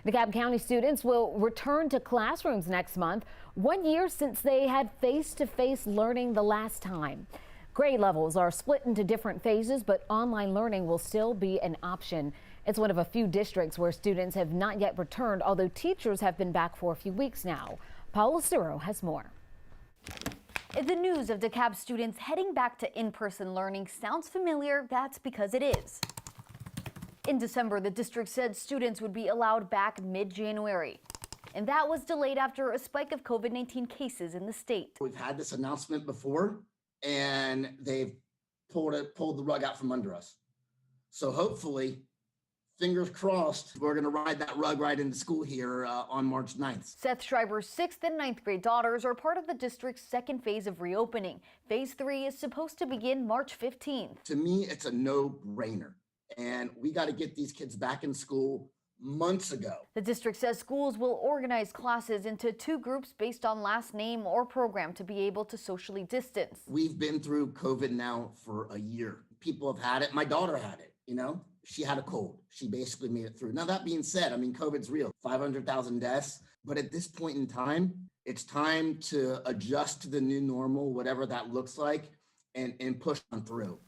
DeKalb County students will return to classrooms next month, 1 year since they had face-to-face learning the last time. Grade levels are split into different phases, but online learning will still be an option. It's one of a few districts where students have not yet returned, although teachers have been back for a few weeks now. Paula Suro has more. If the news of DeKalb students heading back to in-person learning sounds familiar, that's because it is. In December, the district said students would be allowed back mid-January, and that was delayed after a spike of COVID-19 cases in the state. We've had this announcement before, and they've pulled the rug out from under us. So hopefully, fingers crossed, we're going to ride that rug right into school here on March 9th. Seth Schreiber's 6th and 9th grade daughters are part of the district's second phase of reopening. Phase 3 is supposed to begin March 15th. To me, it's a no-brainer. And we got to get these kids back in school months ago. The district says schools will organize classes into 2 groups based on last name or program to be able to socially distance. We've been through COVID now for a year. People have had it. My daughter had it, She had a cold. She basically made it through. Now, that being said, COVID's real. 500,000 deaths. But at this point in time, it's time to adjust to the new normal, whatever that looks like, and push on through.